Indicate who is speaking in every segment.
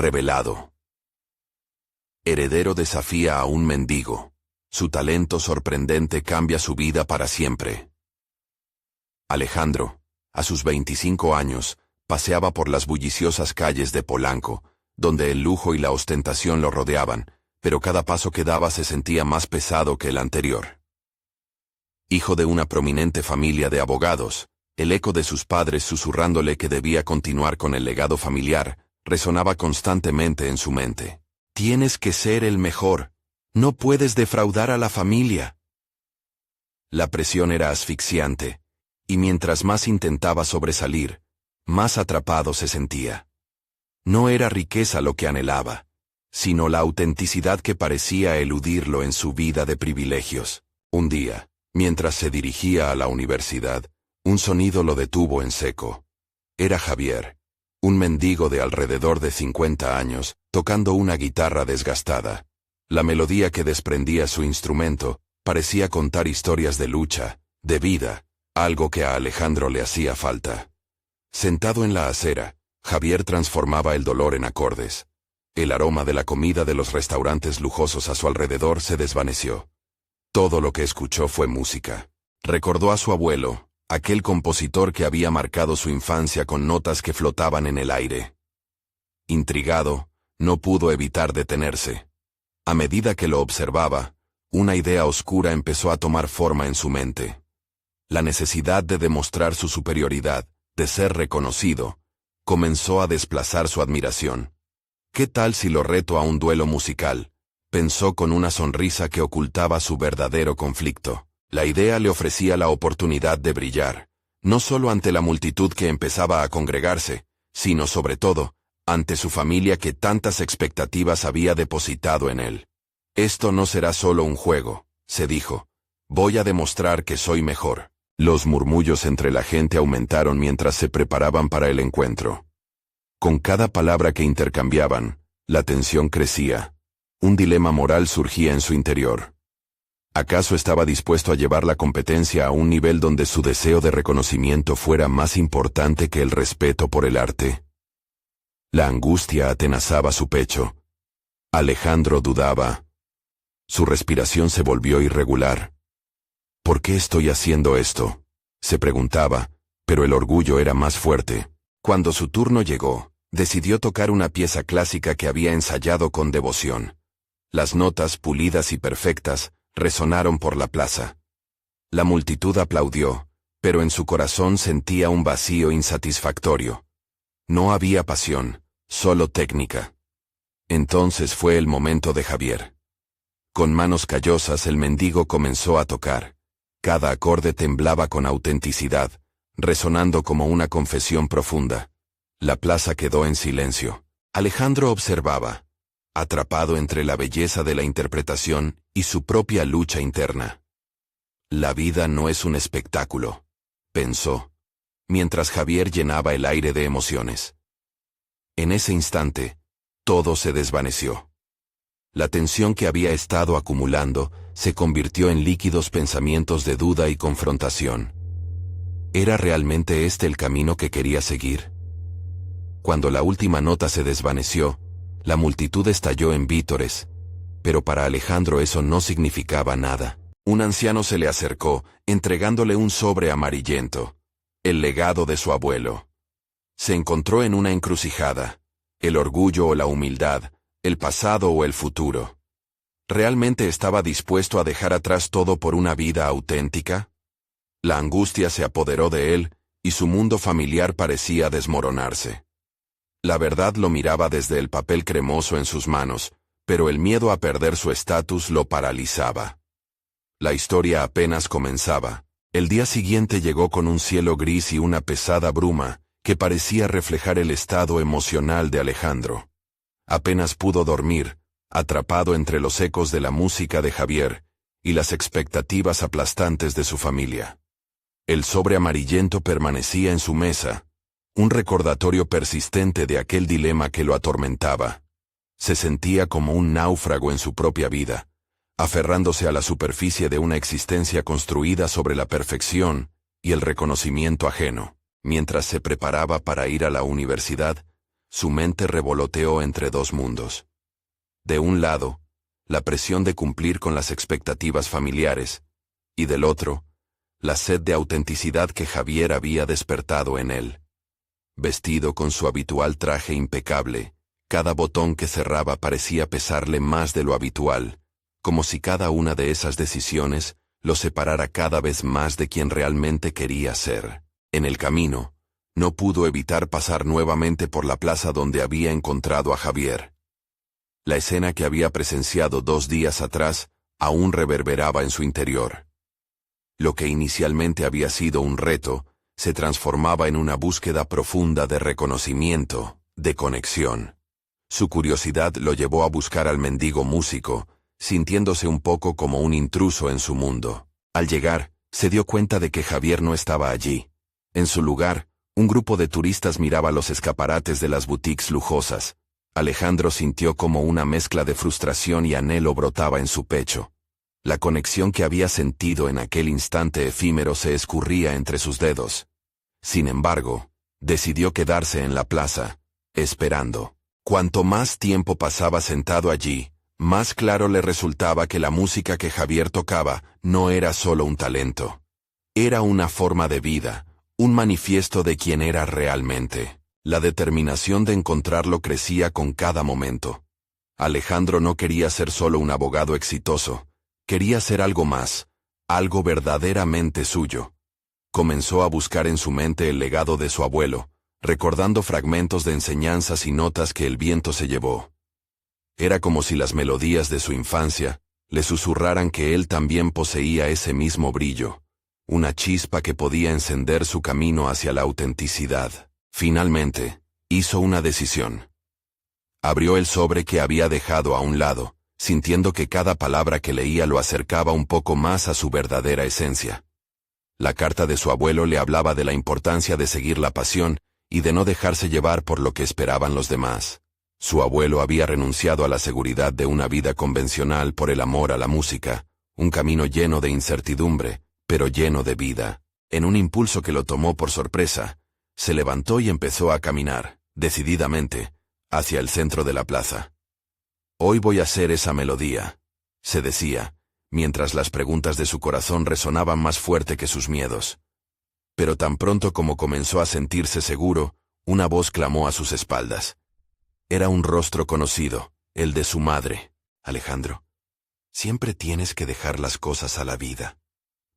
Speaker 1: Revelado. Heredero desafía a un mendigo. Su talento sorprendente cambia su vida para siempre. Alejandro, a sus 25 años, paseaba por las bulliciosas calles de Polanco, donde el lujo y la ostentación lo rodeaban, pero cada paso que daba se sentía más pesado que el anterior. Hijo de una prominente familia de abogados, el eco de sus padres susurrándole que debía continuar con el legado familiar, resonaba constantemente en su mente. Tienes que ser el mejor. No puedes defraudar a la familia. La presión era asfixiante, y mientras más intentaba sobresalir, más atrapado se sentía. No era riqueza lo que anhelaba, sino la autenticidad que parecía eludirlo en su vida de privilegios. Un día, mientras se dirigía a la universidad, un sonido lo detuvo en seco. Era Javier, un mendigo de alrededor de 50 años, tocando una guitarra desgastada. La melodía que desprendía su instrumento parecía contar historias de lucha, de vida, algo que a Alejandro le hacía falta. Sentado en la acera, Javier transformaba el dolor en acordes. El aroma de la comida de los restaurantes lujosos a su alrededor se desvaneció. Todo lo que escuchó fue música. Recordó a su abuelo, aquel compositor que había marcado su infancia con notas que flotaban en el aire. Intrigado, no pudo evitar detenerse. A medida que lo observaba, una idea oscura empezó a tomar forma en su mente. La necesidad de demostrar su superioridad, de ser reconocido, comenzó a desplazar su admiración. ¿Qué tal si lo reto a un duelo musical?, pensó con una sonrisa que ocultaba su verdadero conflicto. La idea le ofrecía la oportunidad de brillar, no solo ante la multitud que empezaba a congregarse, sino sobre todo, ante su familia que tantas expectativas había depositado en él. Esto no será solo un juego, se dijo. Voy a demostrar que soy mejor. Los murmullos entre la gente aumentaron mientras se preparaban para el encuentro. Con cada palabra que intercambiaban, la tensión crecía. Un dilema moral surgía en su interior. ¿Acaso estaba dispuesto a llevar la competencia a un nivel donde su deseo de reconocimiento fuera más importante que el respeto por el arte? La angustia atenazaba su pecho. Alejandro dudaba. Su respiración se volvió irregular. ¿Por qué estoy haciendo esto?, se preguntaba, pero el orgullo era más fuerte. Cuando su turno llegó, decidió tocar una pieza clásica que había ensayado con devoción. Las notas pulidas y perfectas resonaron por la plaza. La multitud aplaudió, pero en su corazón sentía un vacío insatisfactorio. No había pasión, solo técnica. Entonces fue el momento de Javier. Con manos callosas el mendigo comenzó a tocar. Cada acorde temblaba con autenticidad, resonando como una confesión profunda. La plaza quedó en silencio. Alejandro observaba, atrapado entre la belleza de la interpretación y su propia lucha interna. La vida no es un espectáculo, pensó, mientras Javier llenaba el aire de emociones. En ese instante, todo se desvaneció. La tensión que había estado acumulando se convirtió en líquidos pensamientos de duda y confrontación. ¿Era realmente este el camino que quería seguir? Cuando la última nota se desvaneció, la multitud estalló en vítores, pero para Alejandro eso no significaba nada. Un anciano se le acercó, entregándole un sobre amarillento, el legado de su abuelo. Se encontró en una encrucijada, el orgullo o la humildad, el pasado o el futuro. ¿Realmente estaba dispuesto a dejar atrás todo por una vida auténtica? La angustia se apoderó de él, y su mundo familiar parecía desmoronarse. La verdad lo miraba desde el papel cremoso en sus manos, pero el miedo a perder su estatus lo paralizaba. La historia apenas comenzaba. El día siguiente llegó con un cielo gris y una pesada bruma, que parecía reflejar el estado emocional de Alejandro. Apenas pudo dormir, atrapado entre los ecos de la música de Javier y las expectativas aplastantes de su familia. El sobre amarillento permanecía en su mesa, un recordatorio persistente de aquel dilema que lo atormentaba. Se sentía como un náufrago en su propia vida, aferrándose a la superficie de una existencia construida sobre la perfección y el reconocimiento ajeno. Mientras se preparaba para ir a la universidad, Su mente revoloteó entre dos mundos. De un lado, la presión de cumplir con las expectativas familiares, y del otro, la sed de autenticidad que Javier había despertado en él. Vestido con su habitual traje impecable, cada botón que cerraba parecía pesarle más de lo habitual, como si cada una de esas decisiones lo separara cada vez más de quien realmente quería ser. En el camino, no pudo evitar pasar nuevamente por la plaza donde había encontrado a Javier. La escena que había presenciado 2 días atrás aún reverberaba en su interior. Lo que inicialmente había sido un reto, se transformaba en una búsqueda profunda de reconocimiento, de conexión. Su curiosidad lo llevó a buscar al mendigo músico, sintiéndose un poco como un intruso en su mundo. Al llegar, se dio cuenta de que Javier no estaba allí. En su lugar, un grupo de turistas miraba los escaparates de las boutiques lujosas. Alejandro sintió como una mezcla de frustración y anhelo brotaba en su pecho. La conexión que había sentido en aquel instante efímero se escurría entre sus dedos. Sin embargo, decidió quedarse en la plaza, esperando. Cuanto más tiempo pasaba sentado allí, más claro le resultaba que la música que Javier tocaba no era solo un talento. Era una forma de vida, un manifiesto de quién era realmente. La determinación de encontrarlo crecía con cada momento. Alejandro no quería ser solo un abogado exitoso, quería ser algo más, algo verdaderamente suyo. Comenzó a buscar en su mente el legado de su abuelo, recordando fragmentos de enseñanzas y notas que el viento se llevó. Era como si las melodías de su infancia le susurraran que él también poseía ese mismo brillo, una chispa que podía encender su camino hacia la autenticidad. Finalmente, hizo una decisión. Abrió el sobre que había dejado a un lado, sintiendo que cada palabra que leía lo acercaba un poco más a su verdadera esencia. La carta de su abuelo le hablaba de la importancia de seguir la pasión y de no dejarse llevar por lo que esperaban los demás. Su abuelo había renunciado a la seguridad de una vida convencional por el amor a la música, un camino lleno de incertidumbre, pero lleno de vida. En un impulso que lo tomó por sorpresa, se levantó y empezó a caminar, decididamente, hacia el centro de la plaza. «Hoy voy a hacer esa melodía», se decía, mientras las preguntas de su corazón resonaban más fuerte que sus miedos. Pero tan pronto como comenzó a sentirse seguro, una voz clamó a sus espaldas. Era un rostro conocido, el de su madre. «Alejandro, siempre tienes que dejar las cosas a la vida»,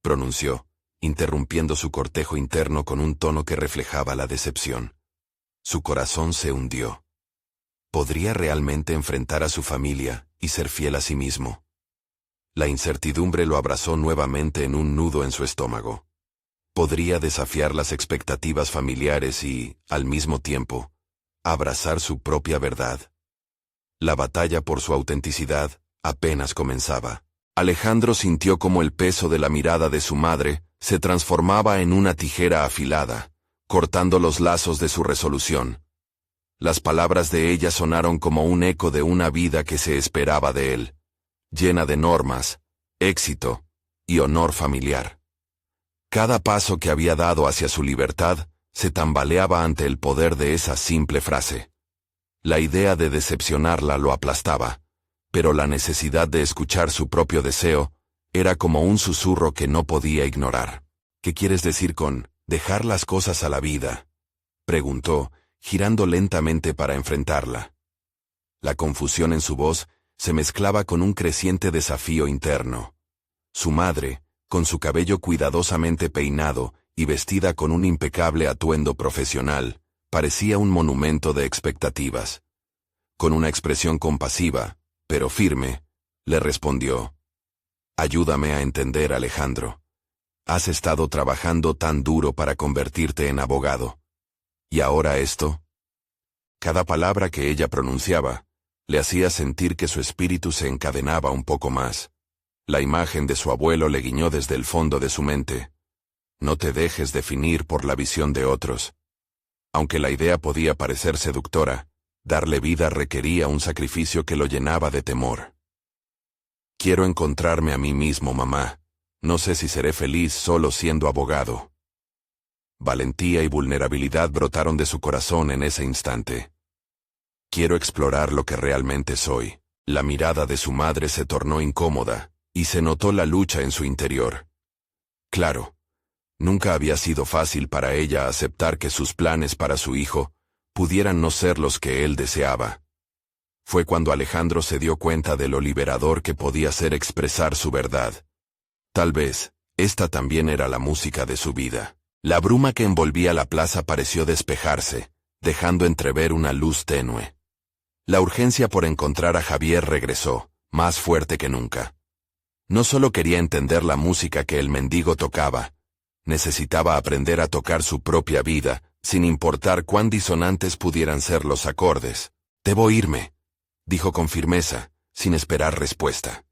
Speaker 1: pronunció, interrumpiendo su cortejo interno con un tono que reflejaba la decepción. Su corazón se hundió. ¿Podría realmente enfrentar a su familia y ser fiel a sí mismo? La incertidumbre lo abrazó nuevamente en un nudo en su estómago. ¿Podría desafiar las expectativas familiares y, al mismo tiempo, abrazar su propia verdad? La batalla por su autenticidad apenas comenzaba. Alejandro sintió como el peso de la mirada de su madre se transformaba en una tijera afilada, cortando los lazos de su resolución. Las palabras de ella sonaron como un eco de una vida que se esperaba de él, llena de normas, éxito y honor familiar. Cada paso que había dado hacia su libertad se tambaleaba ante el poder de esa simple frase. La idea de decepcionarla lo aplastaba, pero la necesidad de escuchar su propio deseo era como un susurro que no podía ignorar. «¿Qué quieres decir con dejar las cosas a la vida?», preguntó, girando lentamente para enfrentarla. La confusión en su voz se mezclaba con un creciente desafío interno. Su madre, con su cabello cuidadosamente peinado y vestida con un impecable atuendo profesional, parecía un monumento de expectativas. Con una expresión compasiva, pero firme, le respondió: «Ayúdame a entender, Alejandro. Has estado trabajando tan duro para convertirte en abogado. ¿Y ahora esto?». Cada palabra que ella pronunciaba le hacía sentir que su espíritu se encadenaba un poco más. La imagen de su abuelo le guiñó desde el fondo de su mente. «No te dejes definir por la visión de otros». Aunque la idea podía parecer seductora, darle vida requería un sacrificio que lo llenaba de temor. «Quiero encontrarme a mí mismo, mamá. No sé si seré feliz solo siendo abogado». Valentía y vulnerabilidad brotaron de su corazón en ese instante. Quiero explorar lo que realmente soy. La mirada de su madre se tornó incómoda, y se notó la lucha en su interior. Claro, nunca había sido fácil para ella aceptar que sus planes para su hijo pudieran no ser los que él deseaba. Fue cuando Alejandro se dio cuenta de lo liberador que podía ser expresar su verdad. Tal vez, esta también era la música de su vida. La bruma que envolvía la plaza pareció despejarse, dejando entrever una luz tenue. La urgencia por encontrar a Javier regresó, más fuerte que nunca. No solo quería entender la música que el mendigo tocaba, necesitaba aprender a tocar su propia vida, sin importar cuán disonantes pudieran ser los acordes. «Debo irme», dijo con firmeza, sin esperar respuesta.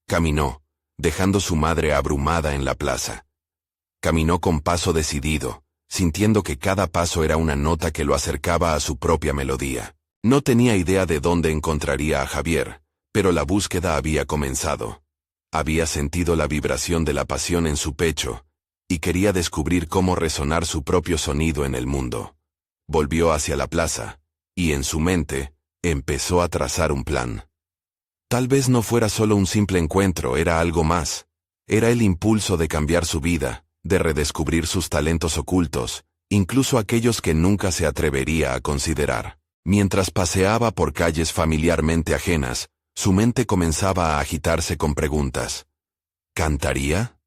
Speaker 1: Caminó, dejando su madre abrumada en la plaza. Caminó con paso decidido, sintiendo que cada paso era una nota que lo acercaba a su propia melodía. No tenía idea de dónde encontraría a Javier, pero la búsqueda había comenzado. Había sentido la vibración de la pasión en su pecho, y quería descubrir cómo resonar su propio sonido en el mundo. Volvió hacia la plaza, y en su mente, empezó a trazar un plan. Tal vez no fuera solo un simple encuentro, era algo más. Era el impulso de cambiar su vida, de redescubrir sus talentos ocultos, incluso aquellos que nunca se atrevería a considerar. Mientras paseaba por calles familiarmente ajenas, su mente comenzaba a agitarse con preguntas. ¿Cantaría?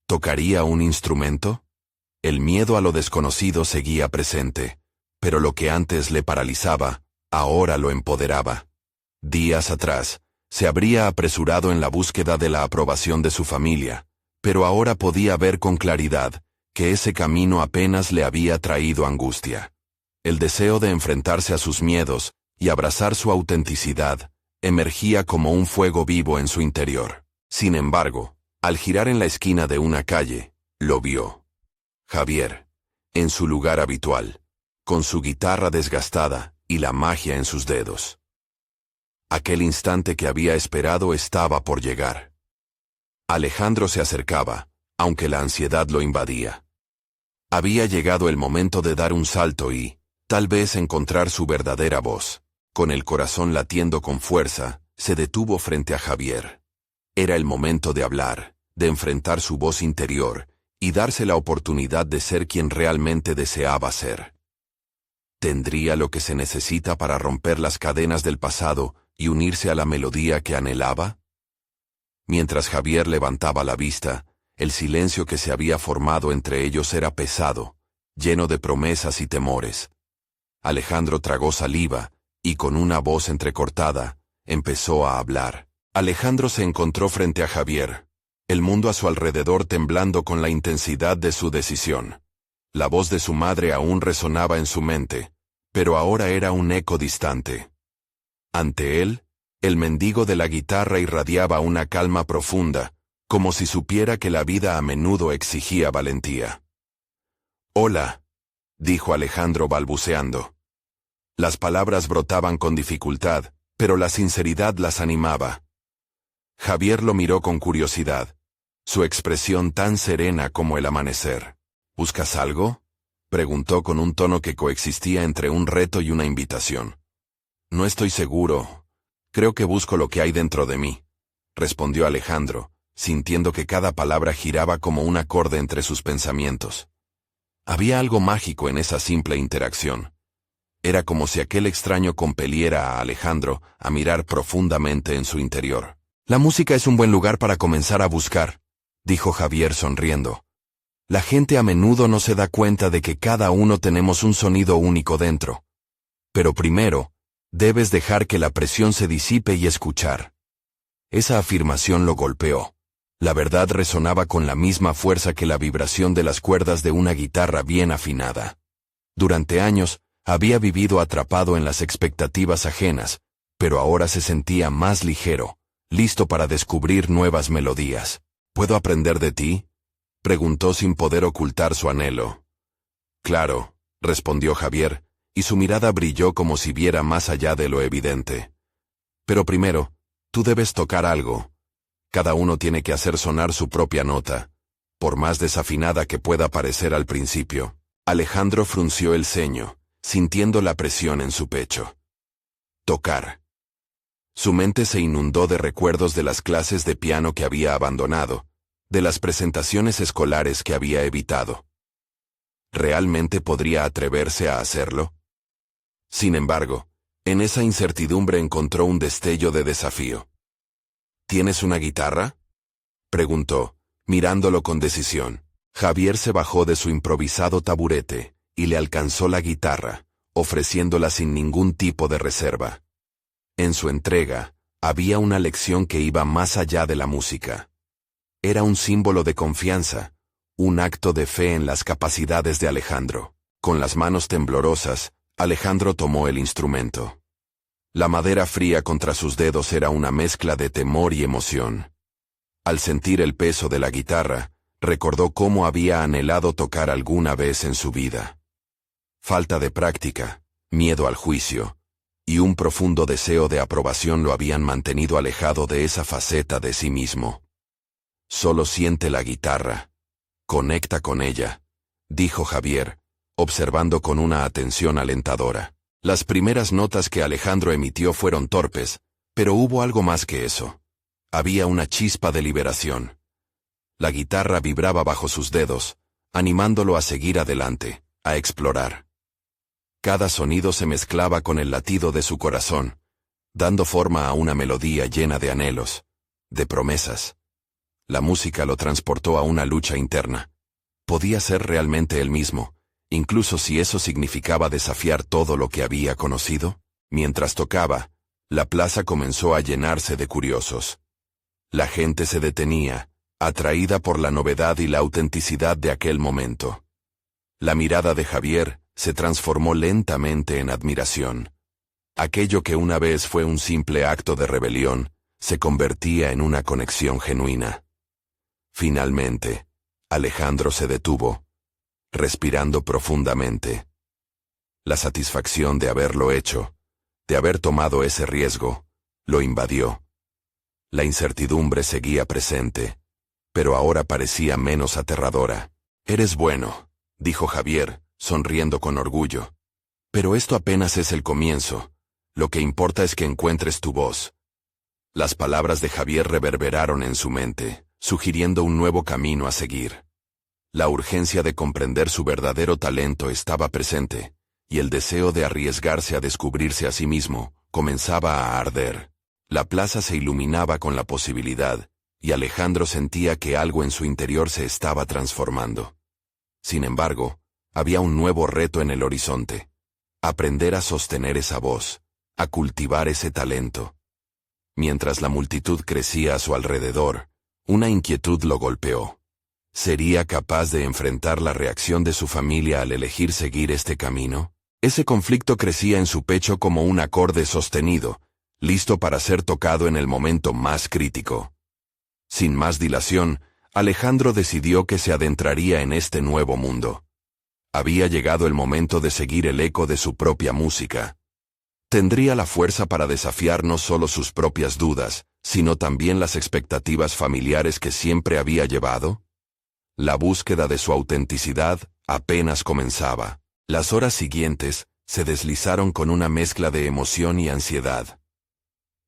Speaker 1: ¿Tocaría un instrumento? El miedo a lo desconocido seguía presente, pero lo que antes le paralizaba, ahora lo empoderaba. Días atrás, se habría apresurado en la búsqueda de la aprobación de su familia, pero ahora podía ver con claridad que ese camino apenas le había traído angustia. El deseo de enfrentarse a sus miedos y abrazar su autenticidad emergía como un fuego vivo en su interior. Sin embargo, al girar en la esquina de una calle, lo vio. Javier, en su lugar habitual, con su guitarra desgastada y la magia en sus dedos. Aquel instante que había esperado estaba por llegar. Alejandro se acercaba, aunque la ansiedad lo invadía. Había llegado el momento de dar un salto y, tal vez, encontrar su verdadera voz. Con el corazón latiendo con fuerza, se detuvo frente a Javier. Era el momento de hablar, de enfrentar su voz interior, y darse la oportunidad de ser quien realmente deseaba ser. ¿Tendría lo que se necesita para romper las cadenas del pasado y unirse a la melodía que anhelaba? Mientras Javier levantaba la vista, el silencio que se había formado entre ellos era pesado, lleno de promesas y temores. Alejandro tragó saliva, y con una voz entrecortada, empezó a hablar. Alejandro se encontró frente a Javier, el mundo a su alrededor temblando con la intensidad de su decisión. La voz de su madre aún resonaba en su mente, pero ahora era un eco distante. Ante él, el mendigo de la guitarra irradiaba una calma profunda, como si supiera que la vida a menudo exigía valentía. «Hola», dijo Alejandro balbuceando. Las palabras brotaban con dificultad, pero la sinceridad las animaba. Javier lo miró con curiosidad, su expresión tan serena como el amanecer. «¿Buscas algo?», preguntó con un tono que coexistía entre un reto y una invitación. «No estoy seguro. Creo que busco lo que hay dentro de mí», respondió Alejandro, sintiendo que cada palabra giraba como un acorde entre sus pensamientos. Había algo mágico en esa simple interacción. Era como si aquel extraño compeliera a Alejandro a mirar profundamente en su interior. «La música es un buen lugar para comenzar a buscar», dijo Javier sonriendo. «La gente a menudo no se da cuenta de que cada uno tenemos un sonido único dentro. Pero primero, debes dejar que la presión se disipe y escuchar». Esa afirmación lo golpeó. La verdad resonaba con la misma fuerza que la vibración de las cuerdas de una guitarra bien afinada. Durante años, había vivido atrapado en las expectativas ajenas, pero ahora se sentía más ligero, listo para descubrir nuevas melodías. «¿Puedo aprender de ti?», preguntó sin poder ocultar su anhelo. «Claro», respondió Javier, y su mirada brilló como si viera más allá de lo evidente. «Pero primero, tú debes tocar algo. Cada uno tiene que hacer sonar su propia nota, por más desafinada que pueda parecer al principio». Alejandro frunció el ceño, sintiendo la presión en su pecho. Tocar. Su mente se inundó de recuerdos de las clases de piano que había abandonado, de las presentaciones escolares que había evitado. ¿Realmente podría atreverse a hacerlo? Sin embargo, en esa incertidumbre encontró un destello de desafío. ¿Tienes una guitarra?, preguntó, mirándolo con decisión. Javier se bajó de su improvisado taburete y le alcanzó la guitarra, ofreciéndola sin ningún tipo de reserva. En su entrega, había una lección que iba más allá de la música. Era un símbolo de confianza, un acto de fe en las capacidades de Alejandro. Con las manos temblorosas, Alejandro tomó el instrumento. La madera fría contra sus dedos era una mezcla de temor y emoción. Al sentir el peso de la guitarra, recordó cómo había anhelado tocar alguna vez en su vida. Falta de práctica, miedo al juicio, y un profundo deseo de aprobación lo habían mantenido alejado de esa faceta de sí mismo. Solo siente la guitarra. Conecta con ella, dijo Javier, observando con una atención alentadora. Las primeras notas que Alejandro emitió fueron torpes, pero hubo algo más que eso. Había una chispa de liberación. La guitarra vibraba bajo sus dedos, animándolo a seguir adelante, a explorar. Cada sonido se mezclaba con el latido de su corazón, dando forma a una melodía llena de anhelos, de promesas. La música lo transportó a una lucha interna. Podía ser realmente él mismo, incluso si eso significaba desafiar todo lo que había conocido. Mientras tocaba, la plaza comenzó a llenarse de curiosos. La gente se detenía, atraída por la novedad y la autenticidad de aquel momento. La mirada de Javier se transformó lentamente en admiración. Aquello que una vez fue un simple acto de rebelión, se convertía en una conexión genuina. Finalmente, Alejandro se detuvo, respirando profundamente. La satisfacción de haberlo hecho, de haber tomado ese riesgo, lo invadió. La incertidumbre seguía presente, pero ahora parecía menos aterradora. «Eres bueno», dijo Javier, sonriendo con orgullo. «Pero esto apenas es el comienzo. Lo que importa es que encuentres tu voz». Las palabras de Javier reverberaron en su mente, sugiriendo un nuevo camino a seguir. La urgencia de comprender su verdadero talento estaba presente, y el deseo de arriesgarse a descubrirse a sí mismo comenzaba a arder. La plaza se iluminaba con la posibilidad, y Alejandro sentía que algo en su interior se estaba transformando. Sin embargo, había un nuevo reto en el horizonte: aprender a sostener esa voz, a cultivar ese talento. Mientras la multitud crecía a su alrededor, una inquietud lo golpeó. ¿Sería capaz de enfrentar la reacción de su familia al elegir seguir este camino? Ese conflicto crecía en su pecho como un acorde sostenido, listo para ser tocado en el momento más crítico. Sin más dilación, Alejandro decidió que se adentraría en este nuevo mundo. Había llegado el momento de seguir el eco de su propia música. ¿Tendría la fuerza para desafiar no solo sus propias dudas, sino también las expectativas familiares que siempre había llevado? La búsqueda de su autenticidad apenas comenzaba. Las horas siguientes se deslizaron con una mezcla de emoción y ansiedad.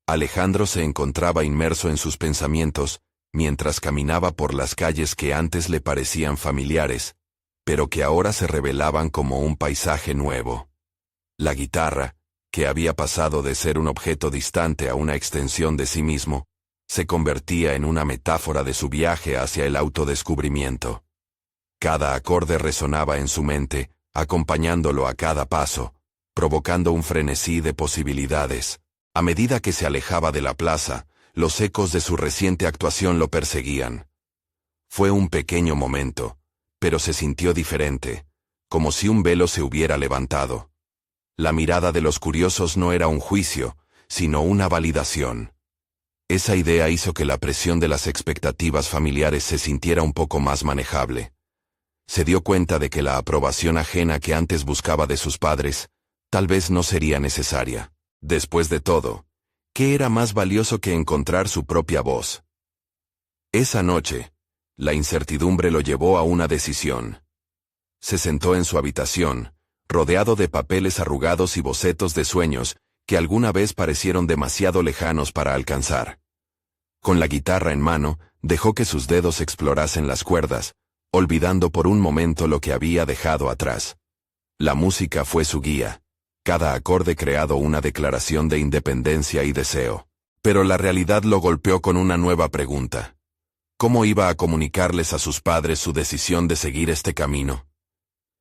Speaker 1: Alejandro se encontraba inmerso en sus pensamientos, mientras caminaba por las calles que antes le parecían familiares, pero que ahora se revelaban como un paisaje nuevo. La guitarra, que había pasado de ser un objeto distante a una extensión de sí mismo, se convertía en una metáfora de su viaje hacia el autodescubrimiento. Cada acorde resonaba en su mente, acompañándolo a cada paso, provocando un frenesí de posibilidades. A medida que se alejaba de la plaza, los ecos de su reciente actuación lo perseguían. Fue un pequeño momento, pero se sintió diferente, como si un velo se hubiera levantado. La mirada de los curiosos no era un juicio, sino una validación. Esa idea hizo que la presión de las expectativas familiares se sintiera un poco más manejable. Se dio cuenta de que la aprobación ajena que antes buscaba de sus padres, tal vez no sería necesaria. Después de todo, ¿qué era más valioso que encontrar su propia voz? Esa noche, la incertidumbre lo llevó a una decisión. Se sentó en su habitación, rodeado de papeles arrugados y bocetos de sueños que alguna vez parecieron demasiado lejanos para alcanzar. Con la guitarra en mano, dejó que sus dedos explorasen las cuerdas, olvidando por un momento lo que había dejado atrás. La música fue su guía. Cada acorde creado una declaración de independencia y deseo. Pero la realidad lo golpeó con una nueva pregunta. ¿Cómo iba a comunicarles a sus padres su decisión de seguir este camino?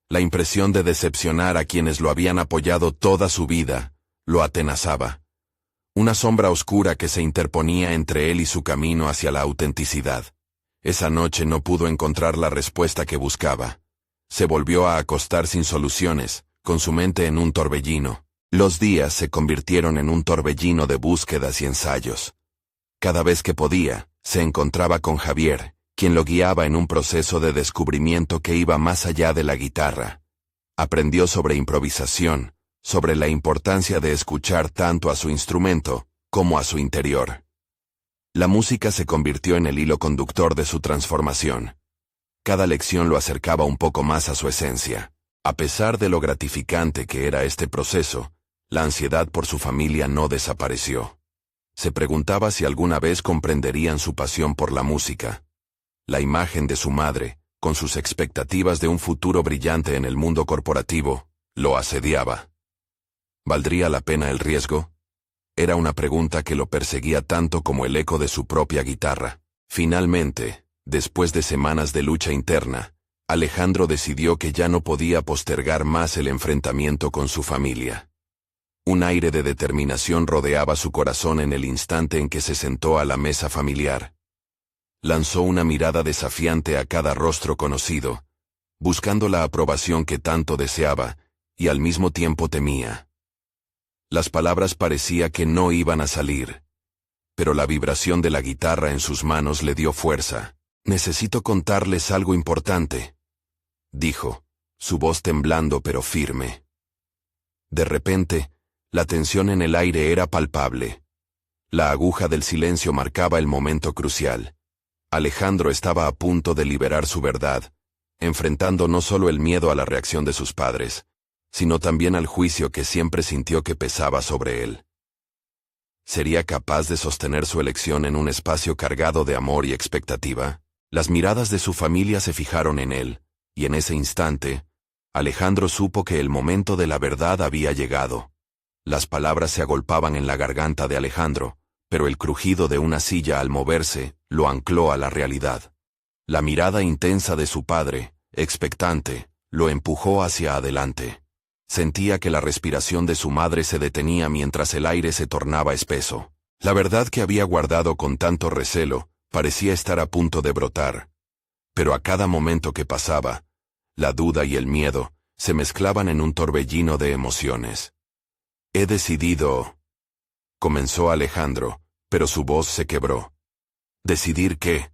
Speaker 1: La impresión de decepcionar a quienes lo habían apoyado toda su vida lo atenazaba. Una sombra oscura que se interponía entre él y su camino hacia la autenticidad. Esa noche no pudo encontrar la respuesta que buscaba. Se volvió a acostar sin soluciones, con su mente en un torbellino. Los días se convirtieron en un torbellino de búsquedas y ensayos. Cada vez que podía, se encontraba con Javier, quien lo guiaba en un proceso de descubrimiento que iba más allá de la guitarra. Aprendió sobre improvisación, sobre la importancia de escuchar tanto a su instrumento como a su interior. La música se convirtió en el hilo conductor de su transformación. Cada lección lo acercaba un poco más a su esencia. A pesar de lo gratificante que era este proceso, la ansiedad por su familia no desapareció. Se preguntaba si alguna vez comprenderían su pasión por la música. La imagen de su madre, con sus expectativas de un futuro brillante en el mundo corporativo, lo asediaba. ¿Valdría la pena el riesgo? Era una pregunta que lo perseguía tanto como el eco de su propia guitarra. Finalmente, después de semanas de lucha interna, Alejandro decidió que ya no podía postergar más el enfrentamiento con su familia. Un aire de determinación rodeaba su corazón en el instante en que se sentó a la mesa familiar. Lanzó una mirada desafiante a cada rostro conocido, buscando la aprobación que tanto deseaba, y al mismo tiempo temía. Las palabras parecía que no iban a salir. Pero la vibración de la guitarra en sus manos le dio fuerza. «Necesito contarles algo importante», dijo, su voz temblando pero firme. De repente, la tensión en el aire era palpable. La aguja del silencio marcaba el momento crucial. Alejandro estaba a punto de liberar su verdad, enfrentando no solo el miedo a la reacción de sus padres, sino también al juicio que siempre sintió que pesaba sobre él. ¿Sería capaz de sostener su elección en un espacio cargado de amor y expectativa? Las miradas de su familia se fijaron en él, y en ese instante, Alejandro supo que el momento de la verdad había llegado. Las palabras se agolpaban en la garganta de Alejandro, pero el crujido de una silla al moverse lo ancló a la realidad. La mirada intensa de su padre, expectante, lo empujó hacia adelante. Sentía que la respiración de su madre se detenía mientras el aire se tornaba espeso. La verdad que había guardado con tanto recelo parecía estar a punto de brotar. Pero a cada momento que pasaba, la duda y el miedo se mezclaban en un torbellino de emociones. «He decidido», comenzó Alejandro, pero su voz se quebró. «¿Decidir qué?»,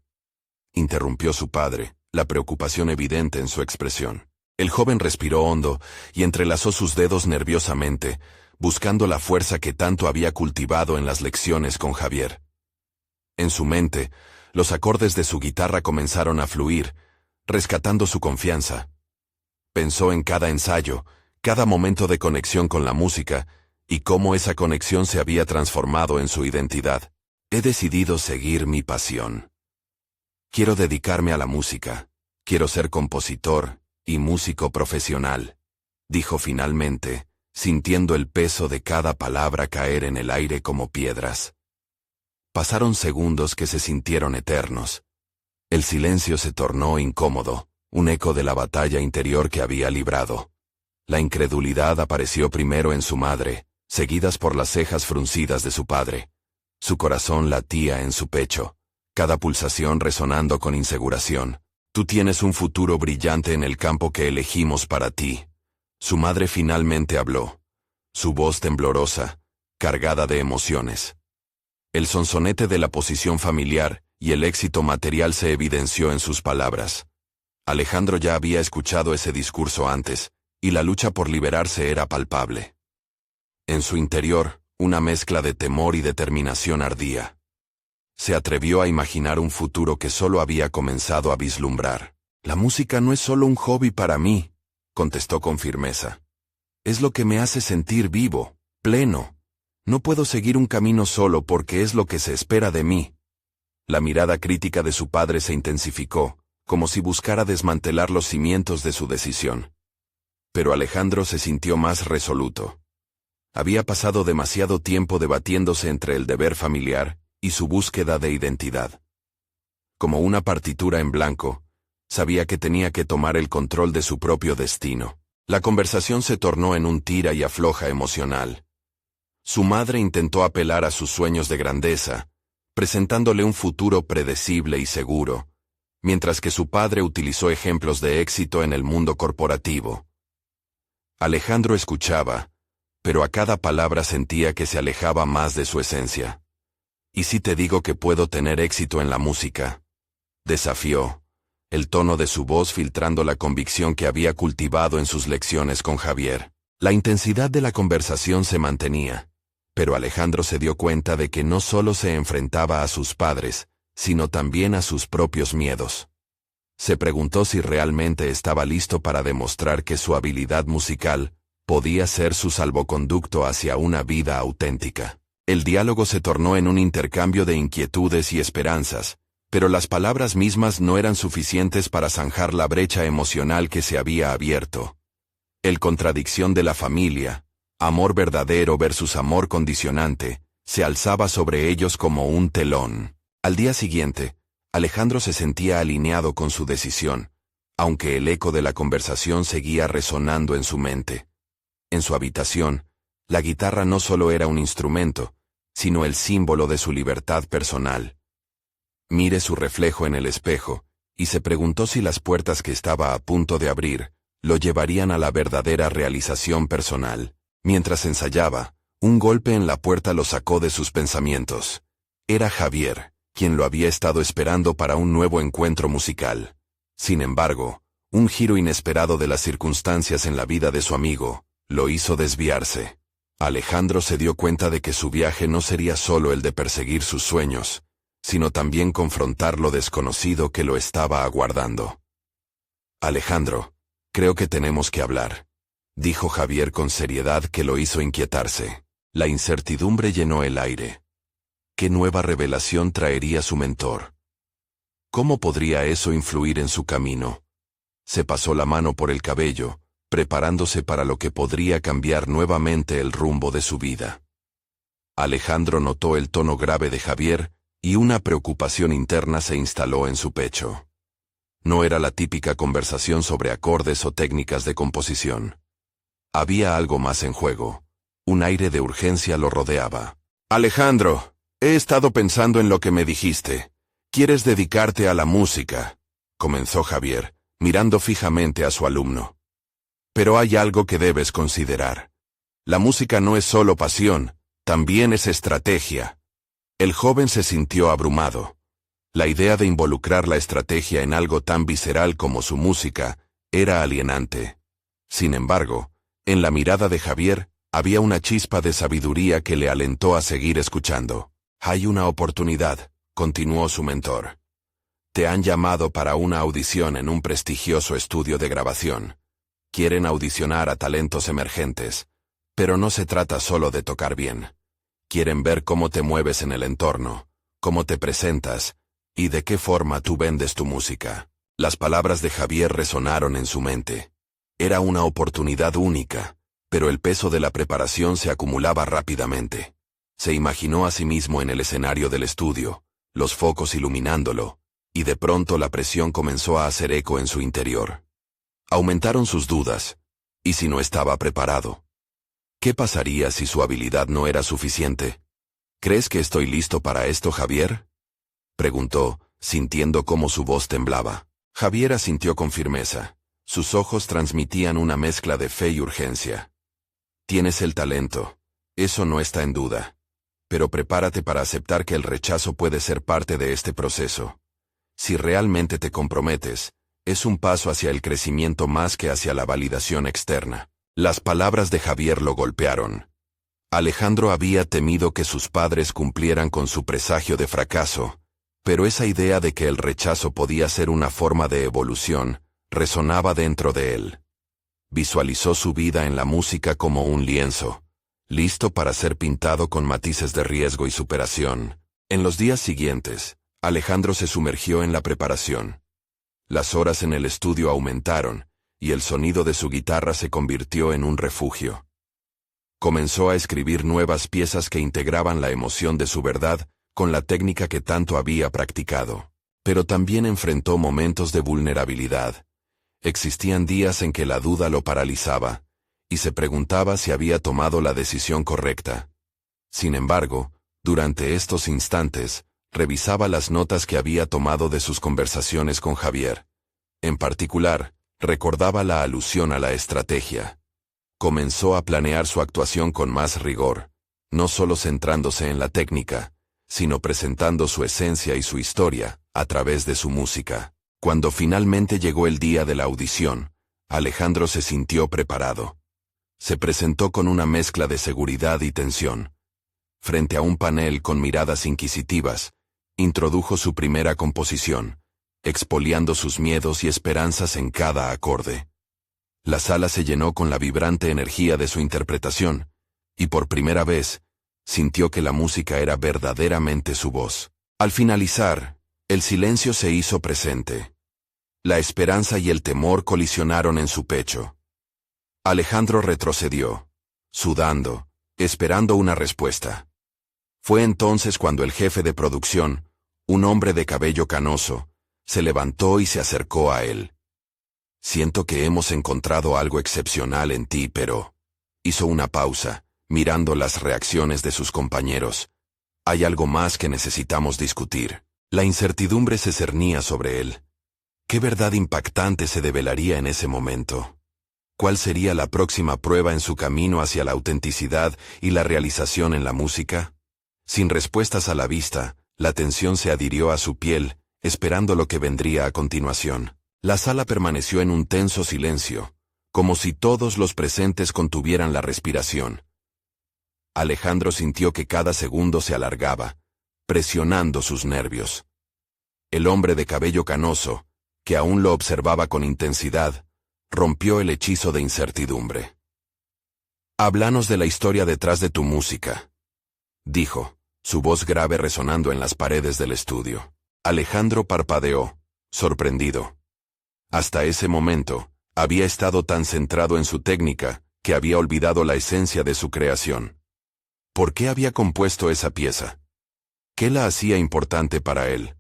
Speaker 1: interrumpió su padre, la preocupación evidente en su expresión. El joven respiró hondo y entrelazó sus dedos nerviosamente, buscando la fuerza que tanto había cultivado en las lecciones con Javier. En su mente, los acordes de su guitarra comenzaron a fluir, rescatando su confianza. Pensó en cada ensayo, cada momento de conexión con la música, y cómo esa conexión se había transformado en su identidad. «He decidido seguir mi pasión. Quiero dedicarme a la música. Quiero ser compositor y músico profesional», dijo finalmente, sintiendo el peso de cada palabra caer en el aire como piedras. Pasaron segundos que se sintieron eternos. El silencio se tornó incómodo, un eco de la batalla interior que había librado. La incredulidad apareció primero en su madre, seguidas por las cejas fruncidas de su padre. Su corazón latía en su pecho, cada pulsación resonando con inseguración. «Tú tienes un futuro brillante en el campo que elegimos para ti». Su madre finalmente habló, su voz temblorosa, cargada de emociones. El sonsonete de la posición familiar y el éxito material se evidenció en sus palabras. Alejandro ya había escuchado ese discurso antes, y la lucha por liberarse era palpable. En su interior, una mezcla de temor y determinación ardía. Se atrevió a imaginar un futuro que solo había comenzado a vislumbrar. «La música no es solo un hobby para mí», contestó con firmeza. Es lo que me hace sentir vivo, pleno. No puedo seguir un camino solo porque es lo que se espera de mí. La mirada crítica de su padre se intensificó, como si buscara desmantelar los cimientos de su decisión. Pero Alejandro se sintió más resoluto. Había pasado demasiado tiempo debatiéndose entre el deber familiar y su búsqueda de identidad. Como una partitura en blanco, sabía que tenía que tomar el control de su propio destino. La conversación se tornó en un tira y afloja emocional. Su madre intentó apelar a sus sueños de grandeza, presentándole un futuro predecible y seguro, mientras que su padre utilizó ejemplos de éxito en el mundo corporativo. Alejandro escuchaba, pero a cada palabra sentía que se alejaba más de su esencia. ¿Y si te digo que puedo tener éxito en la música?, desafió, el tono de su voz filtrando la convicción que había cultivado en sus lecciones con Javier. La intensidad de la conversación se mantenía, pero Alejandro se dio cuenta de que no solo se enfrentaba a sus padres, sino también a sus propios miedos. Se preguntó si realmente estaba listo para demostrar que su habilidad musical podía ser su salvoconducto hacia una vida auténtica. El diálogo se tornó en un intercambio de inquietudes y esperanzas, pero las palabras mismas no eran suficientes para zanjar la brecha emocional que se había abierto. El contradicción de la familia, amor verdadero versus amor condicionante, se alzaba sobre ellos como un telón. Al día siguiente, Alejandro se sentía alineado con su decisión, aunque el eco de la conversación seguía resonando en su mente. En su habitación, la guitarra no solo era un instrumento, sino el símbolo de su libertad personal. Mire su reflejo en el espejo, y se preguntó si las puertas que estaba a punto de abrir lo llevarían a la verdadera realización personal. Mientras ensayaba, un golpe en la puerta lo sacó de sus pensamientos. Era Javier, quien lo había estado esperando para un nuevo encuentro musical. Sin embargo, un giro inesperado de las circunstancias en la vida de su amigo lo hizo desviarse. Alejandro se dio cuenta de que su viaje no sería solo el de perseguir sus sueños, sino también confrontar lo desconocido que lo estaba aguardando. Alejandro, creo que tenemos que hablar, dijo Javier con seriedad que lo hizo inquietarse. La incertidumbre llenó el aire. ¿Qué nueva revelación traería su mentor? ¿Cómo podría eso influir en su camino? Se pasó la mano por el cabello, preparándose para lo que podría cambiar nuevamente el rumbo de su vida. Alejandro notó el tono grave de Javier, y una preocupación interna se instaló en su pecho. No era la típica conversación sobre acordes o técnicas de composición. Había algo más en juego. Un aire de urgencia lo rodeaba. Alejandro, he estado pensando en lo que me dijiste. ¿Quieres dedicarte a la música?, comenzó Javier, mirando fijamente a su alumno. Pero hay algo que debes considerar. La música no es solo pasión, también es estrategia. El joven se sintió abrumado. La idea de involucrar la estrategia en algo tan visceral como su música era alienante. Sin embargo, en la mirada de Javier había una chispa de sabiduría que le alentó a seguir escuchando. Hay una oportunidad, continuó su mentor. Te han llamado para una audición en un prestigioso estudio de grabación. Quieren audicionar a talentos emergentes, pero no se trata solo de tocar bien. Quieren ver cómo te mueves en el entorno, cómo te presentas, y de qué forma tú vendes tu música. Las palabras de Javier resonaron en su mente. Era una oportunidad única, pero el peso de la preparación se acumulaba rápidamente. Se imaginó a sí mismo en el escenario del estudio, los focos iluminándolo, y de pronto la presión comenzó a hacer eco en su interior. Aumentaron sus dudas. ¿Y si no estaba preparado? ¿Qué pasaría si su habilidad no era suficiente? ¿Crees que estoy listo para esto, Javier?, preguntó, sintiendo cómo su voz temblaba. Javier asintió con firmeza. Sus ojos transmitían una mezcla de fe y urgencia. Tienes el talento. Eso no está en duda. Pero prepárate para aceptar que el rechazo puede ser parte de este proceso. Si realmente te comprometes, es un paso hacia el crecimiento más que hacia la validación externa. Las palabras de Javier lo golpearon. Alejandro había temido que sus padres cumplieran con su presagio de fracaso, pero esa idea de que el rechazo podía ser una forma de evolución resonaba dentro de él. Visualizó su vida en la música como un lienzo, listo para ser pintado con matices de riesgo y superación. En los días siguientes, Alejandro se sumergió en la preparación. Las horas en el estudio aumentaron, y el sonido de su guitarra se convirtió en un refugio. Comenzó a escribir nuevas piezas que integraban la emoción de su verdad con la técnica que tanto había practicado. Pero también enfrentó momentos de vulnerabilidad. Existían días en que la duda lo paralizaba, y se preguntaba si había tomado la decisión correcta. Sin embargo, durante estos instantes, revisaba las notas que había tomado de sus conversaciones con Javier. En particular, recordaba la alusión a la estrategia. Comenzó a planear su actuación con más rigor, no solo centrándose en la técnica, sino presentando su esencia y su historia, a través de su música. Cuando finalmente llegó el día de la audición, Alejandro se sintió preparado. Se presentó con una mezcla de seguridad y tensión. Frente a un panel con miradas inquisitivas, introdujo su primera composición, expoliando sus miedos y esperanzas en cada acorde. La sala se llenó con la vibrante energía de su interpretación, y por primera vez, sintió que la música era verdaderamente su voz. Al finalizar, el silencio se hizo presente. La esperanza y el temor colisionaron en su pecho. Alejandro retrocedió, sudando, esperando una respuesta. Fue entonces cuando el jefe de producción, un hombre de cabello canoso, se levantó y se acercó a él. «Siento que hemos encontrado algo excepcional en ti, pero...» Hizo una pausa, mirando las reacciones de sus compañeros. «Hay algo más que necesitamos discutir». La incertidumbre se cernía sobre él. ¿Qué verdad impactante se develaría en ese momento? ¿Cuál sería la próxima prueba en su camino hacia la autenticidad y la realización en la música? Sin respuestas a la vista, la tensión se adhirió a su piel, esperando lo que vendría a continuación. La sala permaneció en un tenso silencio, como si todos los presentes contuvieran la respiración. Alejandro sintió que cada segundo se alargaba, presionando sus nervios. El hombre de cabello canoso, que aún lo observaba con intensidad, rompió el hechizo de incertidumbre. «Háblanos de la historia detrás de tu música», dijo, su voz grave resonando en las paredes del estudio. Alejandro parpadeó, sorprendido. Hasta ese momento, había estado tan centrado en su técnica, que había olvidado la esencia de su creación. ¿Por qué había compuesto esa pieza? ¿Qué la hacía importante para él?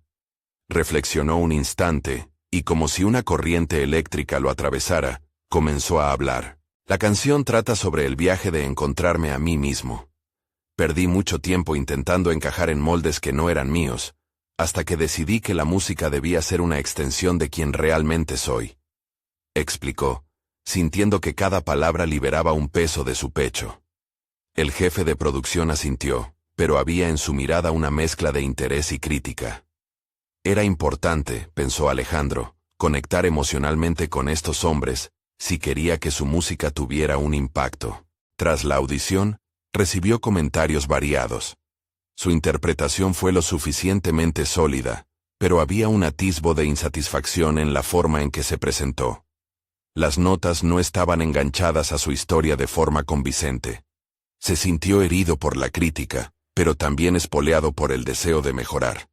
Speaker 1: Reflexionó un instante, y como si una corriente eléctrica lo atravesara, comenzó a hablar. La canción trata sobre el viaje de encontrarme a mí mismo. Perdí mucho tiempo intentando encajar en moldes que no eran míos, hasta que decidí que la música debía ser una extensión de quien realmente soy. Explicó, sintiendo que cada palabra liberaba un peso de su pecho. El jefe de producción asintió, pero había en su mirada una mezcla de interés y crítica. Era importante, pensó Alejandro, conectar emocionalmente con estos hombres, si quería que su música tuviera un impacto. Tras la audición, recibió comentarios variados. Su interpretación fue lo suficientemente sólida, pero había un atisbo de insatisfacción en la forma en que se presentó. Las notas no estaban enganchadas a su historia de forma convincente. Se sintió herido por la crítica, pero también espoleado por el deseo de mejorar.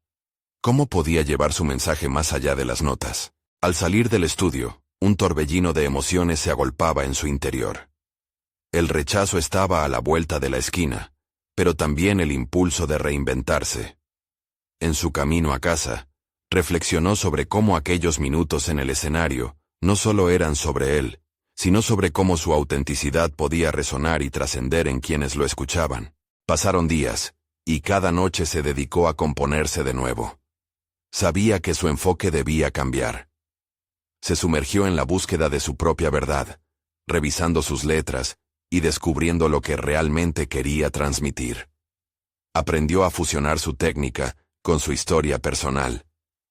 Speaker 1: ¿Cómo podía llevar su mensaje más allá de las notas? Al salir del estudio, un torbellino de emociones se agolpaba en su interior. El rechazo estaba a la vuelta de la esquina, pero también el impulso de reinventarse. En su camino a casa, reflexionó sobre cómo aquellos minutos en el escenario no solo eran sobre él, sino sobre cómo su autenticidad podía resonar y trascender en quienes lo escuchaban. Pasaron días, y cada noche se dedicó a componerse de nuevo. Sabía que su enfoque debía cambiar. Se sumergió en la búsqueda de su propia verdad, revisando sus letras y descubriendo lo que realmente quería transmitir. Aprendió a fusionar su técnica con su historia personal.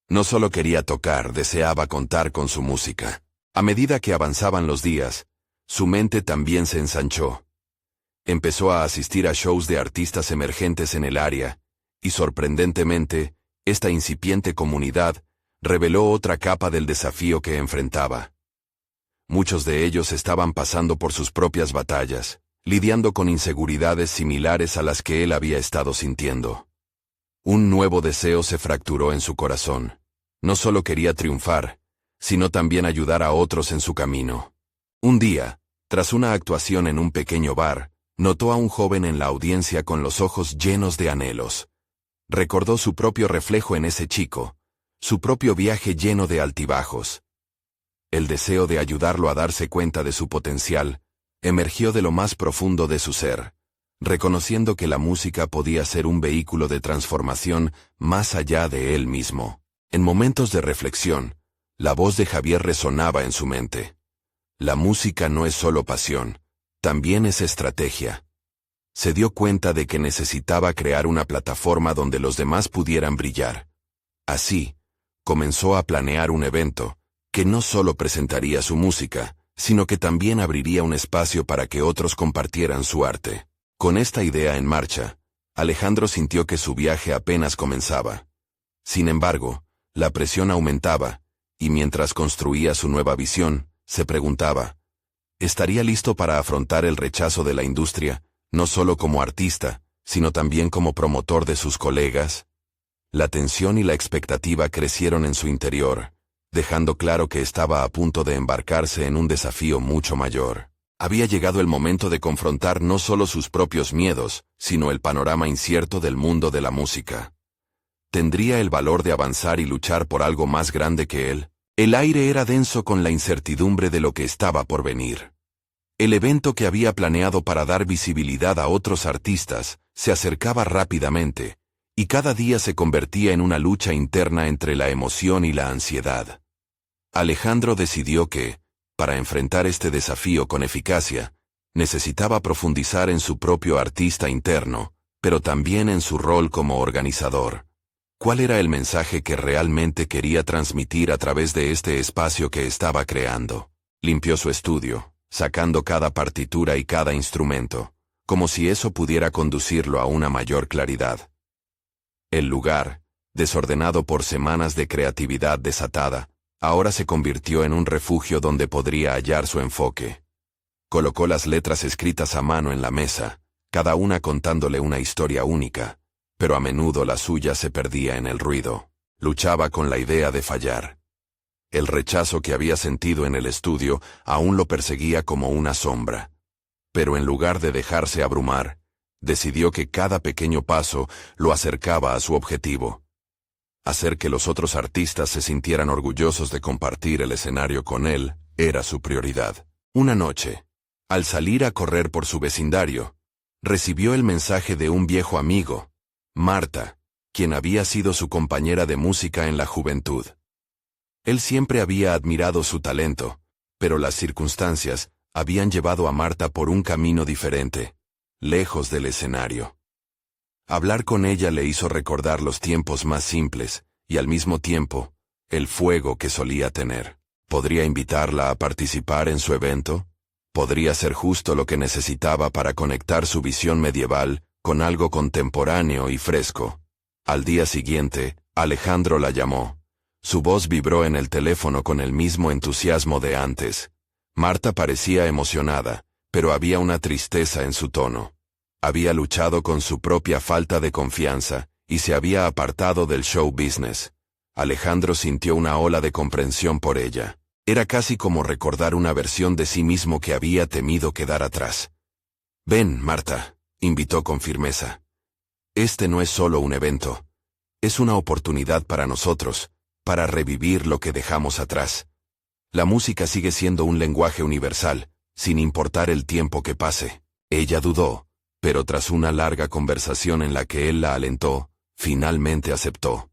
Speaker 1: No solo quería tocar, deseaba contar con su música. A medida que avanzaban los días, su mente también se ensanchó. Empezó a asistir a shows de artistas emergentes en el área, y sorprendentemente, esta incipiente comunidad reveló otra capa del desafío que enfrentaba. Muchos de ellos estaban pasando por sus propias batallas, lidiando con inseguridades similares a las que él había estado sintiendo. Un nuevo deseo se fracturó en su corazón. No solo quería triunfar, sino también ayudar a otros en su camino. Un día, tras una actuación en un pequeño bar, notó a un joven en la audiencia con los ojos llenos de anhelos. Recordó su propio reflejo en ese chico, su propio viaje lleno de altibajos. El deseo de ayudarlo a darse cuenta de su potencial emergió de lo más profundo de su ser, reconociendo que la música podía ser un vehículo de transformación más allá de él mismo. En momentos de reflexión, la voz de Javier resonaba en su mente. La música no es solo pasión, también es estrategia. Se dio cuenta de que necesitaba crear una plataforma donde los demás pudieran brillar. Así, comenzó a planear un evento, que no solo presentaría su música, sino que también abriría un espacio para que otros compartieran su arte. Con esta idea en marcha, Alejandro sintió que su viaje apenas comenzaba. Sin embargo, la presión aumentaba, y mientras construía su nueva visión, se preguntaba, ¿estaría listo para afrontar el rechazo de la industria, no solo como artista, sino también como promotor de sus colegas? La tensión y la expectativa crecieron en su interior, dejando claro que estaba a punto de embarcarse en un desafío mucho mayor. Había llegado el momento de confrontar no solo sus propios miedos, sino el panorama incierto del mundo de la música. ¿Tendría el valor de avanzar y luchar por algo más grande que él? El aire era denso con la incertidumbre de lo que estaba por venir. El evento que había planeado para dar visibilidad a otros artistas se acercaba rápidamente, y cada día se convertía en una lucha interna entre la emoción y la ansiedad. Alejandro decidió que, para enfrentar este desafío con eficacia, necesitaba profundizar en su propio artista interno, pero también en su rol como organizador. ¿Cuál era el mensaje que realmente quería transmitir a través de este espacio que estaba creando? Limpió su estudio, sacando cada partitura y cada instrumento, como si eso pudiera conducirlo a una mayor claridad. El lugar, desordenado por semanas de creatividad desatada, ahora se convirtió en un refugio donde podría hallar su enfoque. Colocó las letras escritas a mano en la mesa, cada una contándole una historia única, pero a menudo la suya se perdía en el ruido. Luchaba con la idea de fallar. El rechazo que había sentido en el estudio aún lo perseguía como una sombra. Pero en lugar de dejarse abrumar, decidió que cada pequeño paso lo acercaba a su objetivo. Hacer que los otros artistas se sintieran orgullosos de compartir el escenario con él era su prioridad. Una noche, al salir a correr por su vecindario, recibió el mensaje de un viejo amigo, Marta, quien había sido su compañera de música en la juventud. Él siempre había admirado su talento, pero las circunstancias habían llevado a Marta por un camino diferente, lejos del escenario. Hablar con ella le hizo recordar los tiempos más simples, y al mismo tiempo, el fuego que solía tener. ¿Podría invitarla a participar en su evento? ¿Podría ser justo lo que necesitaba para conectar su visión medieval con algo contemporáneo y fresco? Al día siguiente, Alejandro la llamó. Su voz vibró en el teléfono con el mismo entusiasmo de antes. Marta parecía emocionada, pero había una tristeza en su tono. Había luchado con su propia falta de confianza, y se había apartado del show business. Alejandro sintió una ola de comprensión por ella. Era casi como recordar una versión de sí mismo que había temido quedar atrás. «Ven, Marta», invitó con firmeza. «Este no es solo un evento. Es una oportunidad para nosotros, para revivir lo que dejamos atrás. La música sigue siendo un lenguaje universal, sin importar el tiempo que pase». Ella dudó, pero tras una larga conversación en la que él la alentó, finalmente aceptó.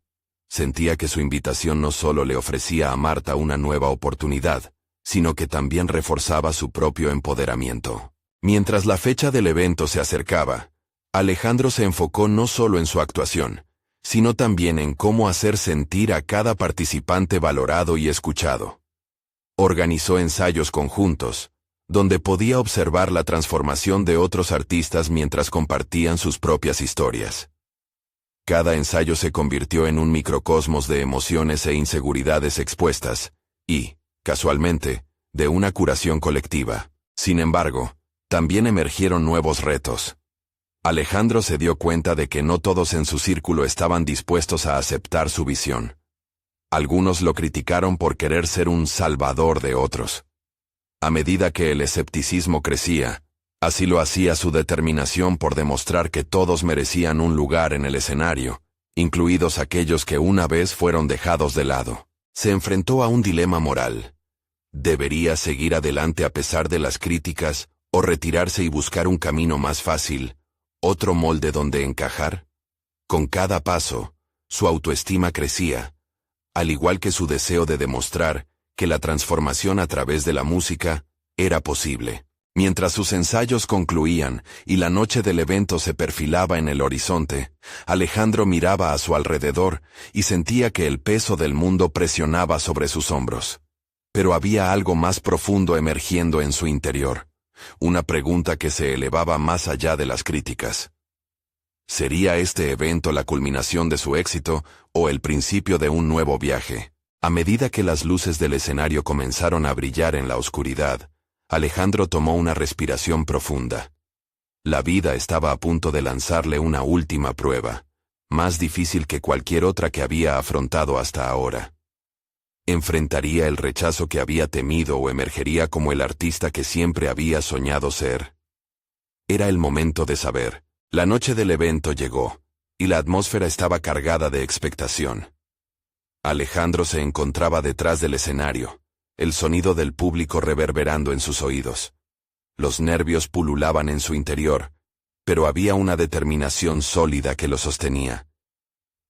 Speaker 1: Sentía que su invitación no solo le ofrecía a Marta una nueva oportunidad, sino que también reforzaba su propio empoderamiento. Mientras la fecha del evento se acercaba, Alejandro se enfocó no solo en su actuación, sino también en cómo hacer sentir a cada participante valorado y escuchado. Organizó ensayos conjuntos, donde podía observar la transformación de otros artistas mientras compartían sus propias historias. Cada ensayo se convirtió en un microcosmos de emociones e inseguridades expuestas, y, casualmente, de una curación colectiva. Sin embargo, también emergieron nuevos retos. Alejandro se dio cuenta de que no todos en su círculo estaban dispuestos a aceptar su visión. Algunos lo criticaron por querer ser un salvador de otros. A medida que el escepticismo crecía, así lo hacía su determinación por demostrar que todos merecían un lugar en el escenario, incluidos aquellos que una vez fueron dejados de lado. Se enfrentó a un dilema moral. ¿Debería seguir adelante a pesar de las críticas, o retirarse y buscar un camino más fácil, otro molde donde encajar? Con cada paso, su autoestima crecía, al igual que su deseo de demostrar que la transformación a través de la música era posible. Mientras sus ensayos concluían y la noche del evento se perfilaba en el horizonte, Alejandro miraba a su alrededor y sentía que el peso del mundo presionaba sobre sus hombros. Pero había algo más profundo emergiendo en su interior, una pregunta que se elevaba más allá de las críticas. ¿Sería este evento la culminación de su éxito o el principio de un nuevo viaje? A medida que las luces del escenario comenzaron a brillar en la oscuridad, Alejandro tomó una respiración profunda. La vida estaba a punto de lanzarle una última prueba, más difícil que cualquier otra que había afrontado hasta ahora. ¿Enfrentaría el rechazo que había temido o emergería como el artista que siempre había soñado ser? Era el momento de saber. La noche del evento llegó, y la atmósfera estaba cargada de expectación. Alejandro se encontraba detrás del escenario, el sonido del público reverberando en sus oídos. Los nervios pululaban en su interior, pero había una determinación sólida que lo sostenía.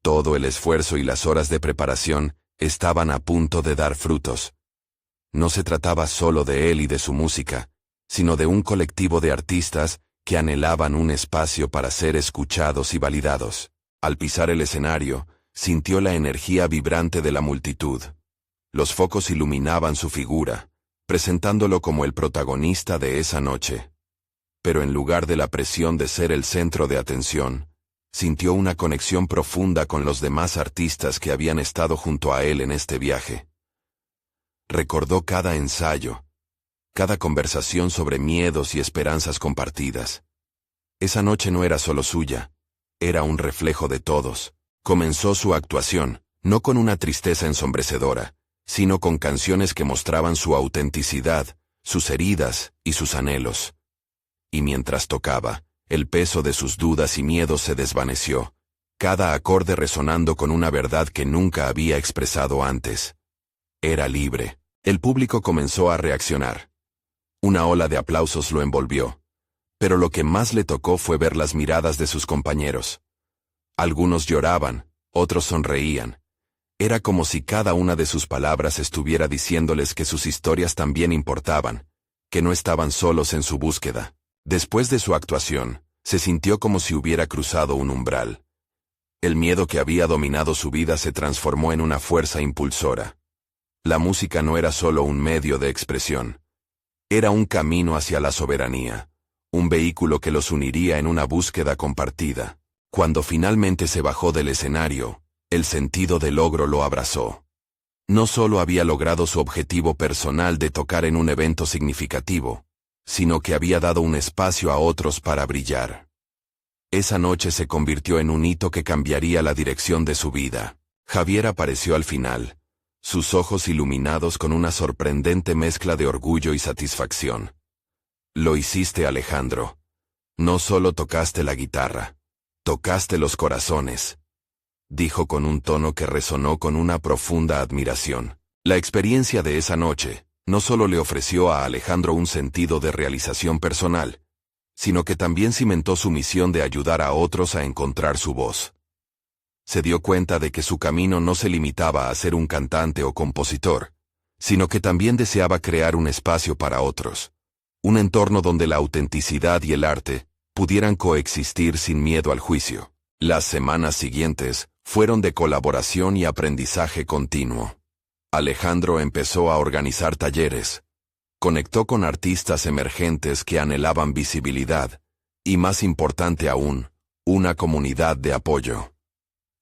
Speaker 1: Todo el esfuerzo y las horas de preparación estaban a punto de dar frutos. No se trataba solo de él y de su música, sino de un colectivo de artistas que anhelaban un espacio para ser escuchados y validados. Al pisar el escenario, sintió la energía vibrante de la multitud. Los focos iluminaban su figura, presentándolo como el protagonista de esa noche. Pero en lugar de la presión de ser el centro de atención, sintió una conexión profunda con los demás artistas que habían estado junto a él en este viaje. Recordó cada ensayo, cada conversación sobre miedos y esperanzas compartidas. Esa noche no era solo suya, era un reflejo de todos. Comenzó su actuación, no con una tristeza ensombrecedora, sino con canciones que mostraban su autenticidad, sus heridas y sus anhelos. Y mientras tocaba, el peso de sus dudas y miedos se desvaneció, cada acorde resonando con una verdad que nunca había expresado antes. Era libre. El público comenzó a reaccionar. Una ola de aplausos lo envolvió, pero lo que más le tocó fue ver las miradas de sus compañeros. Algunos lloraban, otros sonreían. Era como si cada una de sus palabras estuviera diciéndoles que sus historias también importaban, que no estaban solos en su búsqueda. Después de su actuación, se sintió como si hubiera cruzado un umbral. El miedo que había dominado su vida se transformó en una fuerza impulsora. La música no era solo un medio de expresión. Era un camino hacia la soberanía, un vehículo que los uniría en una búsqueda compartida. Cuando finalmente se bajó del escenario, el sentido del logro lo abrazó. No solo había logrado su objetivo personal de tocar en un evento significativo, sino que había dado un espacio a otros para brillar. Esa noche se convirtió en un hito que cambiaría la dirección de su vida. Javier apareció al final, sus ojos iluminados con una sorprendente mezcla de orgullo y satisfacción. Lo hiciste, Alejandro. No solo tocaste la guitarra, tocaste los corazones, dijo con un tono que resonó con una profunda admiración. La experiencia de esa noche no solo le ofreció a Alejandro un sentido de realización personal, sino que también cimentó su misión de ayudar a otros a encontrar su voz. Se dio cuenta de que su camino no se limitaba a ser un cantante o compositor, sino que también deseaba crear un espacio para otros, un entorno donde la autenticidad y el arte pudieran coexistir sin miedo al juicio. Las semanas siguientes fueron de colaboración y aprendizaje continuo. Alejandro empezó a organizar talleres, conectó con artistas emergentes que anhelaban visibilidad, y más importante aún, una comunidad de apoyo.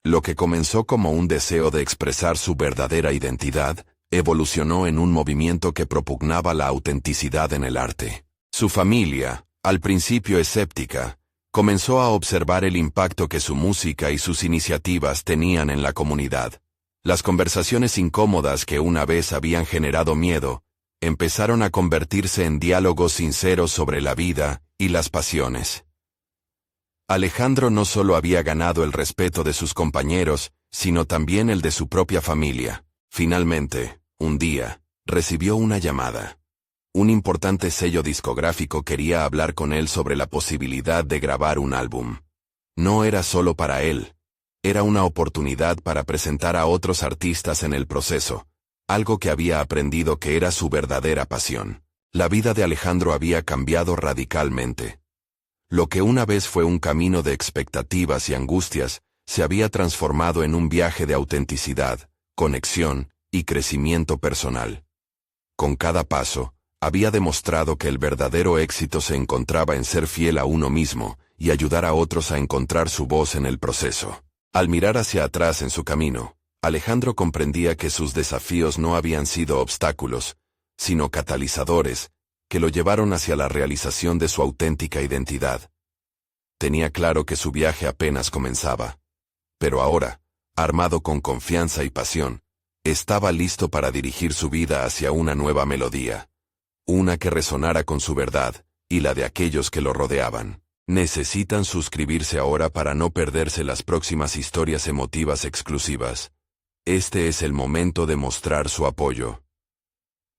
Speaker 1: Lo que comenzó como un deseo de expresar su verdadera identidad, evolucionó en un movimiento que propugnaba la autenticidad en el arte. Su familia, al principio escéptica, comenzó a observar el impacto que su música y sus iniciativas tenían en la comunidad. Las conversaciones incómodas que una vez habían generado miedo, empezaron a convertirse en diálogos sinceros sobre la vida y las pasiones. Alejandro no solo había ganado el respeto de sus compañeros, sino también el de su propia familia. Finalmente, un día, recibió una llamada. Un importante sello discográfico quería hablar con él sobre la posibilidad de grabar un álbum. No era solo para él. Era una oportunidad para presentar a otros artistas en el proceso, algo que había aprendido que era su verdadera pasión. La vida de Alejandro había cambiado radicalmente. Lo que una vez fue un camino de expectativas y angustias, se había transformado en un viaje de autenticidad, conexión y crecimiento personal. Con cada paso, había demostrado que el verdadero éxito se encontraba en ser fiel a uno mismo y ayudar a otros a encontrar su voz en el proceso. Al mirar hacia atrás en su camino, Alejandro comprendía que sus desafíos no habían sido obstáculos, sino catalizadores, que lo llevaron hacia la realización de su auténtica identidad. Tenía claro que su viaje apenas comenzaba. Pero ahora, armado con confianza y pasión, estaba listo para dirigir su vida hacia una nueva melodía. Una que resonara con su verdad, y la de aquellos que lo rodeaban. Necesitan suscribirse ahora para no perderse las próximas historias emotivas exclusivas. Este es el momento de mostrar su apoyo.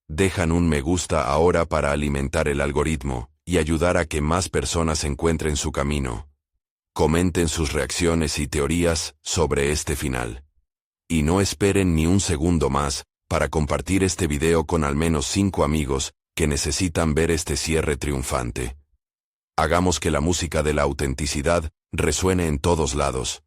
Speaker 1: Dejan un me gusta ahora para alimentar el algoritmo, y ayudar a que más personas encuentren su camino. Comenten sus reacciones y teorías sobre este final. Y no esperen ni un segundo más, para compartir este video con al menos 5 amigos, que necesitan ver este cierre triunfante. Hagamos que la música de la autenticidad resuene en todos lados.